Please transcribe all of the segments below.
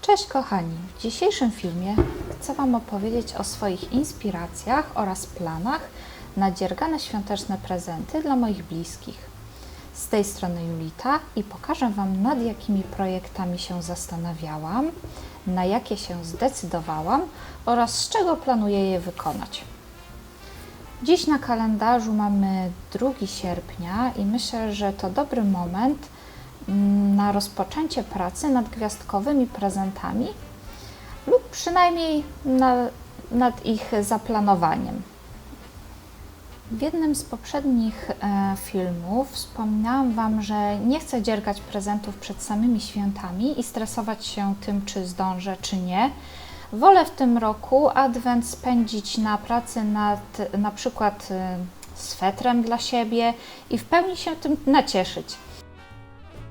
Cześć kochani! W dzisiejszym filmie chcę Wam opowiedzieć o swoich inspiracjach oraz planach na dziergane świąteczne prezenty dla moich bliskich. Z tej strony Julita i pokażę Wam, nad jakimi projektami się zastanawiałam, na jakie się zdecydowałam oraz z czego planuję je wykonać. Dziś na kalendarzu mamy 2 sierpnia i myślę, że to dobry moment na rozpoczęcie pracy nad gwiazdkowymi prezentami lub przynajmniej nad ich zaplanowaniem. W jednym z poprzednich filmów wspominałam Wam, że nie chcę dziergać prezentów przed samymi świętami i stresować się tym, czy zdążę, czy nie. Wolę w tym roku Adwent spędzić na pracy nad na przykład swetrem dla siebie i w pełni się tym nacieszyć.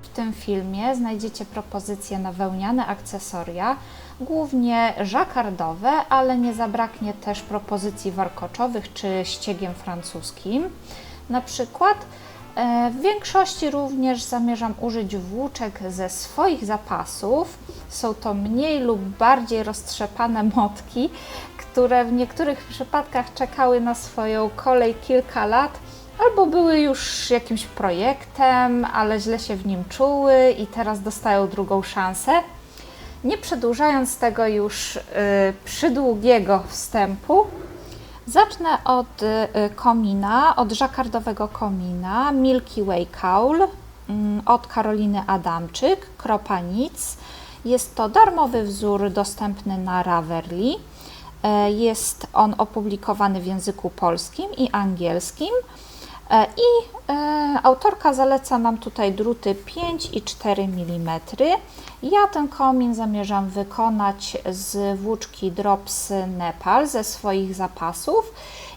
W tym filmie znajdziecie propozycje na wełniane akcesoria, głównie żakardowe, ale nie zabraknie też propozycji warkoczowych czy ściegiem francuskim. Na przykład w większości również zamierzam użyć włóczek ze swoich zapasów. Są to mniej lub bardziej roztrzepane motki, które w niektórych przypadkach czekały na swoją kolej kilka lat, albo były już jakimś projektem, ale źle się w nim czuły i teraz dostają drugą szansę. Nie przedłużając tego już przydługiego wstępu, zacznę od komina, od żakardowego komina Milky Way Caul od Karoliny Adamczyk, kropa nic. Jest to darmowy wzór dostępny na Ravelry. Jest on opublikowany w języku polskim i angielskim. Autorka zaleca nam tutaj druty 5 i 4 mm. Ja ten komin zamierzam wykonać z włóczki Drops Nepal ze swoich zapasów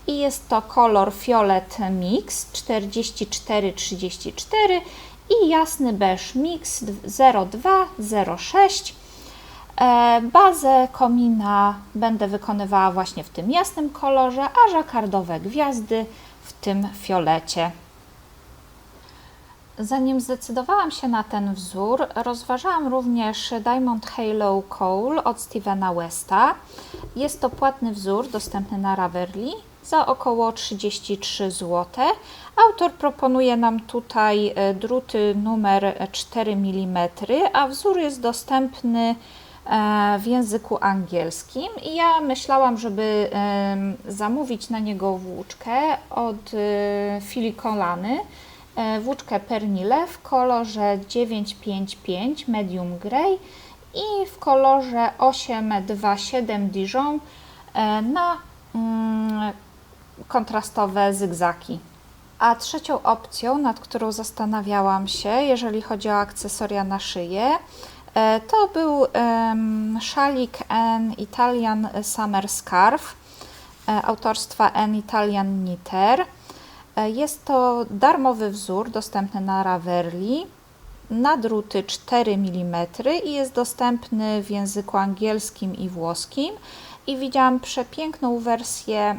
i jest to kolor Fiolet Mix 4434 i jasny beż Mix 0206. Bazę komina będę wykonywała właśnie w tym jasnym kolorze, a żakardowe gwiazdy w tym fiolecie. Zanim zdecydowałam się na ten wzór, rozważałam również Diamond Halo Caul od Stevena Westa. Jest to płatny wzór dostępny na Ravelry za około 33 zł. Autor proponuje nam tutaj druty numer 4 mm, a wzór jest dostępny w języku angielskim i ja myślałam, żeby zamówić na niego włóczkę od Filicolany, włóczkę Pernille w kolorze 955 Medium Grey i w kolorze 827 Dijon na kontrastowe zygzaki. A trzecią opcją, nad którą zastanawiałam się, jeżeli chodzi o akcesoria na szyję, to był szalik An Italian Summer Scarf autorstwa An Italian Knitter. Jest to darmowy wzór dostępny na Ravelry na druty 4 mm i jest dostępny w języku angielskim i włoskim. I widziałam przepiękną wersję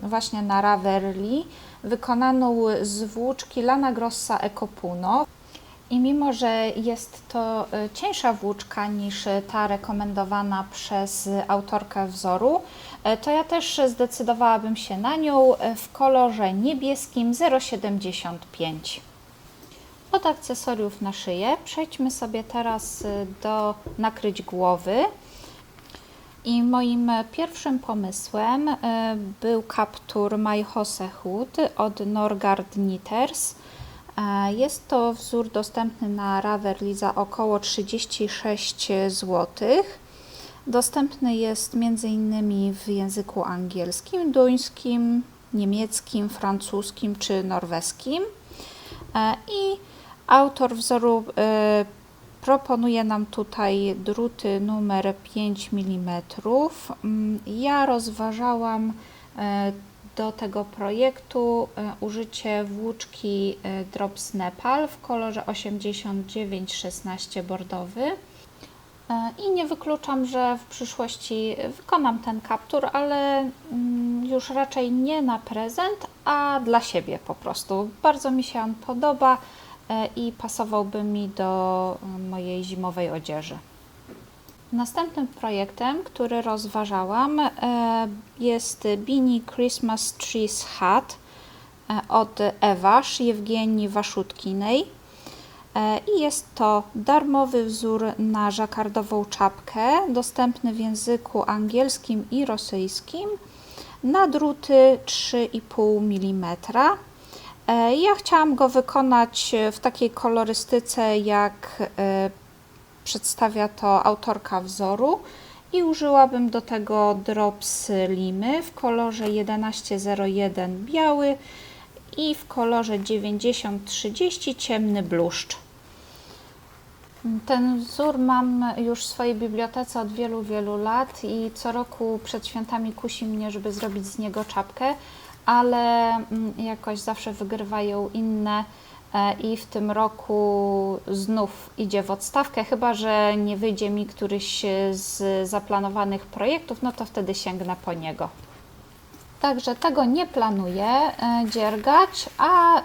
właśnie na Ravelry wykonaną z włóczki Lana Grossa Ecopuno. I mimo, że jest to cieńsza włóczka niż ta rekomendowana przez autorkę wzoru, to ja też zdecydowałabym się na nią w kolorze niebieskim 075. Od akcesoriów na szyję przejdźmy sobie teraz do nakryć głowy. I moim pierwszym pomysłem był kaptur My Hose Hood od Norgard Knitters. Jest to wzór dostępny na Ravelry za około 36 zł. Dostępny jest m.in. w języku angielskim, duńskim, niemieckim, francuskim czy norweskim. I autor wzoru proponuje nam tutaj druty numer 5 mm. Ja rozważałam do tego projektu użycie włóczki Drops Nepal w kolorze 8916 bordowy i nie wykluczam, że w przyszłości wykonam ten kaptur, ale już raczej nie na prezent, a dla siebie po prostu. Bardzo mi się on podoba i pasowałby mi do mojej zimowej odzieży. Następnym projektem, który rozważałam, jest Beanie Christmas Trees Hat od Ewasz Jewgenii Waszutkinej. I jest to darmowy wzór na żakardową czapkę, dostępny w języku angielskim i rosyjskim, na druty 3,5 mm. Ja chciałam go wykonać w takiej kolorystyce, jak przedstawia to autorka wzoru, i użyłabym do tego drops limy w kolorze 1101 biały i w kolorze 9030 ciemny bluszcz. Ten wzór mam już w swojej bibliotece od wielu, wielu lat i co roku przed świętami kusi mnie, żeby zrobić z niego czapkę, ale jakoś zawsze wygrywają inne i w tym roku znów idzie w odstawkę, chyba że nie wyjdzie mi któryś z zaplanowanych projektów, no to wtedy sięgnę po niego. Także tego nie planuję dziergać, a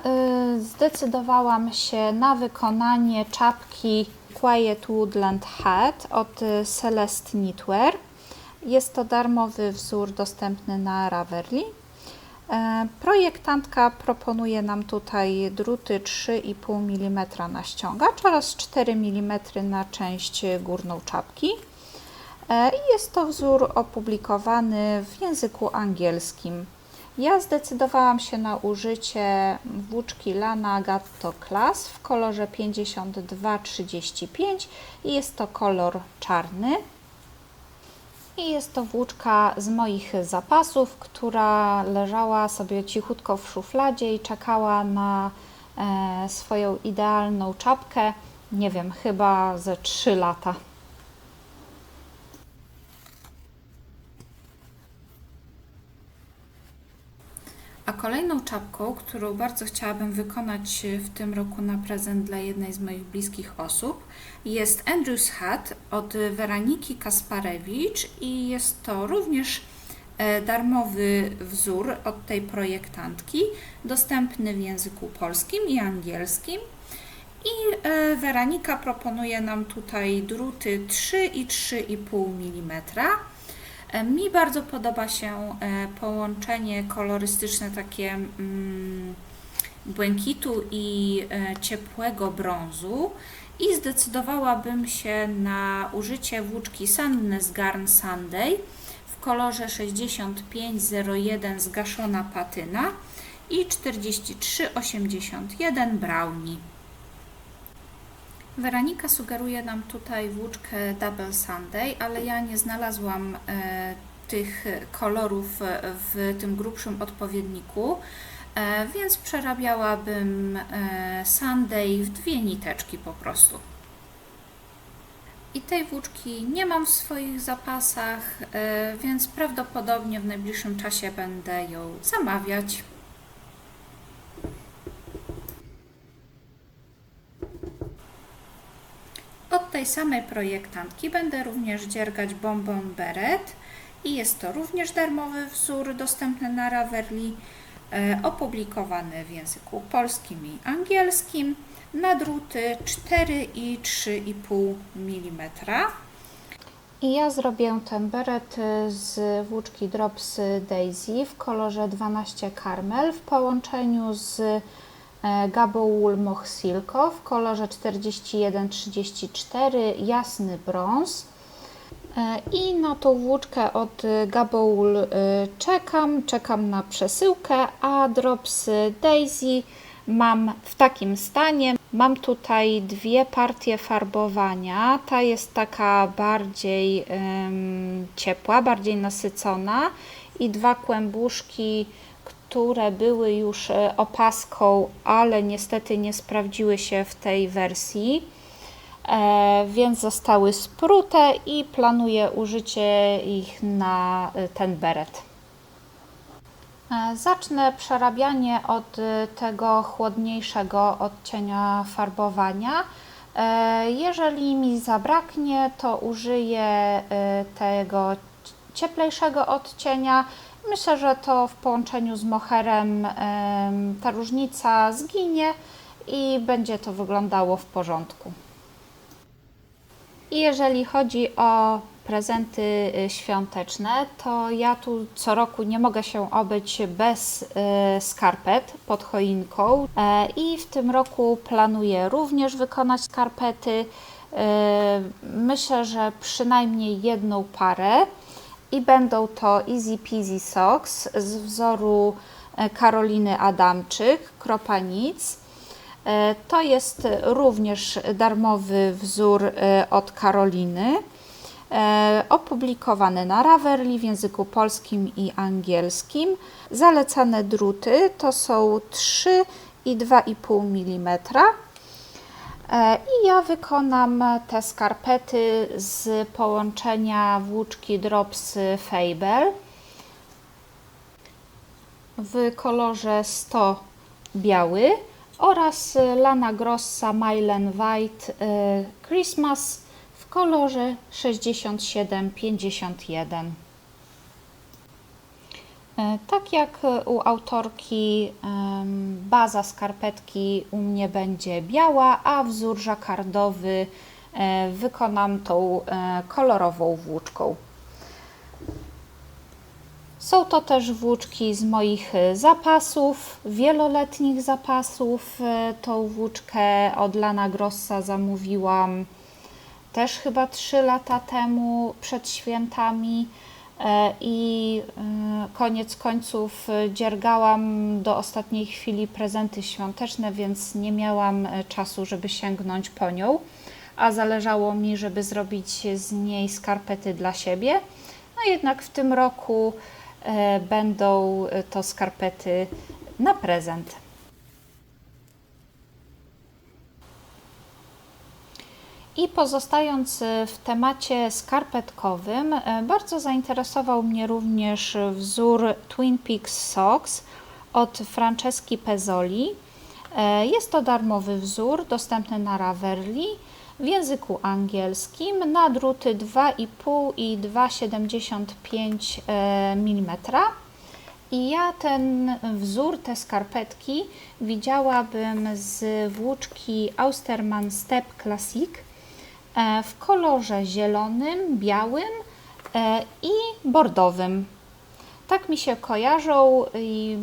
zdecydowałam się na wykonanie czapki Quiet Woodland Hat od Celeste Knitwear. Jest to darmowy wzór dostępny na Ravelry. Projektantka proponuje nam tutaj druty 3,5 mm na ściągacz oraz 4 mm na część górną czapki. I jest to wzór opublikowany w języku angielskim. Ja zdecydowałam się na użycie włóczki Lana Gatto Class w kolorze 5235 i jest to kolor czarny. I jest to włóczka z moich zapasów, która leżała sobie cichutko w szufladzie i czekała na swoją idealną czapkę, nie wiem, chyba ze 3 lata. A kolejną czapką, którą bardzo chciałabym wykonać w tym roku na prezent dla jednej z moich bliskich osób, jest Andrew's Hat od Weroniki Kasparewicz i jest to również darmowy wzór od tej projektantki, dostępny w języku polskim i angielskim. I Weronika proponuje nam tutaj druty 3 i 3,5 mm. Mi bardzo podoba się połączenie kolorystyczne takie błękitu i ciepłego brązu i zdecydowałabym się na użycie włóczki Sandnes Garn Sunday w kolorze 6501 zgaszona patyna i 4381 brownie. Weronika sugeruje nam tutaj włóczkę Double Sunday, ale ja nie znalazłam tych kolorów w tym grubszym odpowiedniku, więc przerabiałabym Sunday w 2 niteczki po prostu. I tej włóczki nie mam w swoich zapasach, więc prawdopodobnie w najbliższym czasie będę ją zamawiać. Od tej samej projektantki będę również dziergać Bonbon Beret i jest to również darmowy wzór dostępny na Ravelry, opublikowany w języku polskim i angielskim na druty 4 i 3,5 mm. I ja zrobię ten beret z włóczki Drops Daisy w kolorze 12 Caramel w połączeniu z Gabo Wool Moch Silko w kolorze 4134 jasny brąz. I na tą włóczkę od Gabo Wool czekam na przesyłkę, a Drops Daisy mam w takim stanie. Mam tutaj 2 partie farbowania. Ta jest taka bardziej ciepła, bardziej nasycona i 2 kłębuszki, które były już opaską, ale niestety nie sprawdziły się w tej wersji, więc zostały sprute i planuję użycie ich na ten beret. Zacznę przerabianie od tego chłodniejszego odcienia farbowania. Jeżeli mi zabraknie, to użyję tego cieplejszego odcienia. Myślę, że to w połączeniu z moherem ta różnica zginie i będzie to wyglądało w porządku. I jeżeli chodzi o prezenty świąteczne, to ja tu co roku nie mogę się obyć bez skarpet pod choinką i w tym roku planuję również wykonać skarpety. Myślę, że przynajmniej jedną parę i będą to Easy Peasy Socks z wzoru Karoliny Adamczyk, Kropa Nic. To jest również darmowy wzór od Karoliny, opublikowany na Ravelli w języku polskim i angielskim. Zalecane druty to są 3 i 2,5 mm. I ja wykonam te skarpety z połączenia włóczki Drops Fable w kolorze 100 biały oraz Lana Grossa Mylen White Christmas w kolorze 6751. Tak jak u autorki, baza skarpetki u mnie będzie biała, a wzór żakardowy wykonam tą kolorową włóczką. Są to też włóczki z moich zapasów, wieloletnich zapasów. Tą włóczkę od Lana Grossa zamówiłam też chyba 3 lata temu, przed świętami. I koniec końców dziergałam do ostatniej chwili prezenty świąteczne, więc nie miałam czasu, żeby sięgnąć po nią, a zależało mi, żeby zrobić z niej skarpety dla siebie. No jednak w tym roku będą to skarpety na prezent. I pozostając w temacie skarpetkowym, bardzo zainteresował mnie również wzór Twin Peaks Socks od Franceski Pezzoli. Jest to darmowy wzór, dostępny na Ravelli w języku angielskim na druty 2,5 i 2,75 mm. I ja ten wzór, te skarpetki widziałabym z włóczki Austermann Step Classic w kolorze zielonym, białym i bordowym. Tak mi się kojarzą i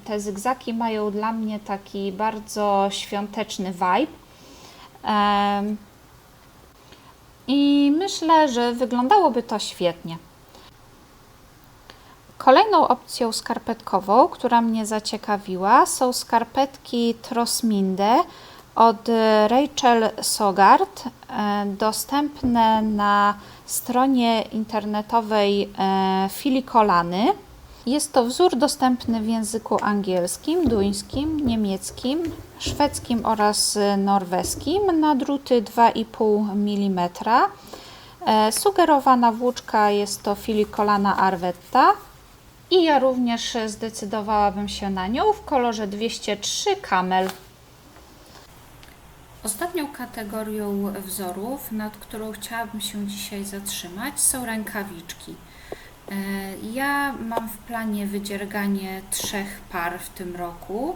te zygzaki mają dla mnie taki bardzo świąteczny vibe. I myślę, że wyglądałoby to świetnie. Kolejną opcją skarpetkową, która mnie zaciekawiła, są skarpetki Trosminde od Rachel Sogard, dostępne na stronie internetowej Filikolany. Jest to wzór dostępny w języku angielskim, duńskim, niemieckim, szwedzkim oraz norweskim na druty 2,5 mm. Sugerowana włóczka jest to Filikolana Arvetta i ja również zdecydowałabym się na nią w kolorze 203 Camel. Ostatnią kategorią wzorów, nad którą chciałabym się dzisiaj zatrzymać, są rękawiczki. Ja mam w planie wydzierganie 3 par w tym roku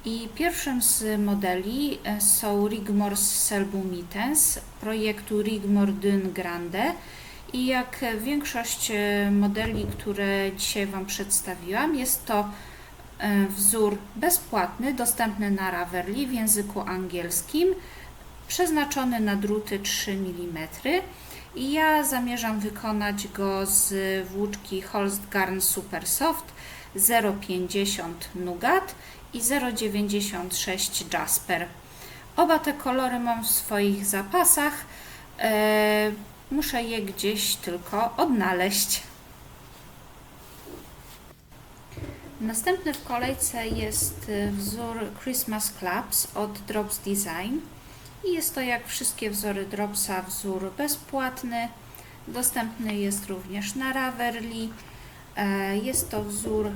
i pierwszym z modeli są Rigmor Selbu Mittens projektu Rigmor Dun Grande i jak większość modeli, które dzisiaj Wam przedstawiłam, jest to wzór bezpłatny, dostępny na Ravelli w języku angielskim, przeznaczony na druty 3 mm i ja zamierzam wykonać go z włóczki Holst Garn Super Soft 0,50 Nougat i 0,96 Jasper. Oba te kolory mam w swoich zapasach, muszę je gdzieś tylko odnaleźć. Następny w kolejce jest wzór Christmas Clubs od Drops Design i jest to, jak wszystkie wzory Dropsa, wzór bezpłatny. Dostępny jest również na Ravelli. Jest to wzór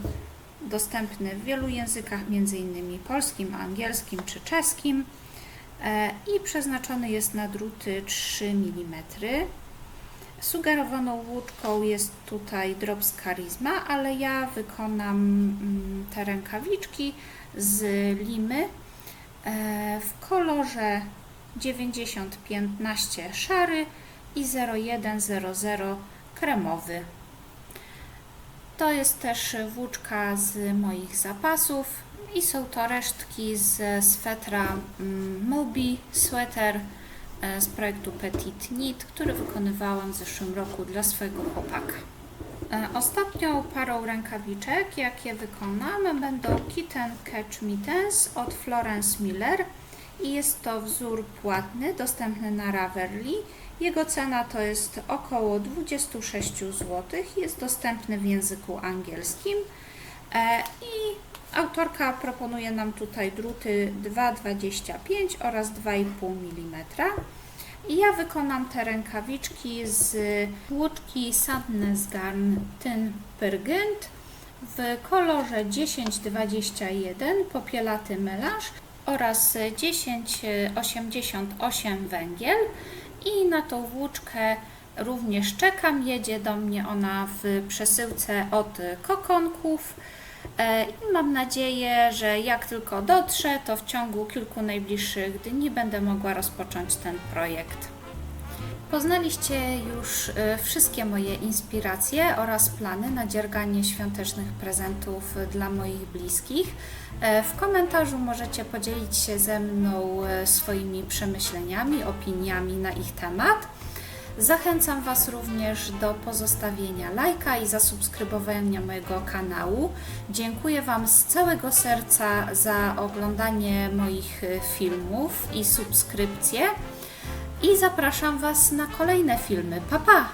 dostępny w wielu językach, m.in. polskim, angielskim czy czeskim i przeznaczony jest na druty 3 mm. Sugerowaną włóczką jest tutaj Drops Charisma, ale ja wykonam te rękawiczki z limy w kolorze 9015 szary i 0100 kremowy. To jest też włóczka z moich zapasów i są to resztki z swetra Moby Sweater z projektu Petit Knit, który wykonywałam w zeszłym roku dla swojego chłopaka. Ostatnią parą rękawiczek, jakie wykonam, będą Kitten Catch Mittens od Florence Miller i jest to wzór płatny, dostępny na Ravelry. Jego cena to jest około 26 zł, jest dostępny w języku angielskim i autorka proponuje nam tutaj druty 2,25 oraz 2,5 mm. I ja wykonam te rękawiczki z włóczki Sandnes Garn Thin Purgent w kolorze 1021 popielaty melanż oraz 1088 węgiel i na tą włóczkę również czekam. Jedzie do mnie ona w przesyłce od Kokonków i mam nadzieję, że jak tylko dotrze, to w ciągu kilku najbliższych dni będę mogła rozpocząć ten projekt. Poznaliście już wszystkie moje inspiracje oraz plany na dzierganie świątecznych prezentów dla moich bliskich. W komentarzu możecie podzielić się ze mną swoimi przemyśleniami, opiniami na ich temat. Zachęcam Was również do pozostawienia lajka i zasubskrybowania mojego kanału. Dziękuję Wam z całego serca za oglądanie moich filmów i subskrypcje. I zapraszam Was na kolejne filmy. Pa, pa!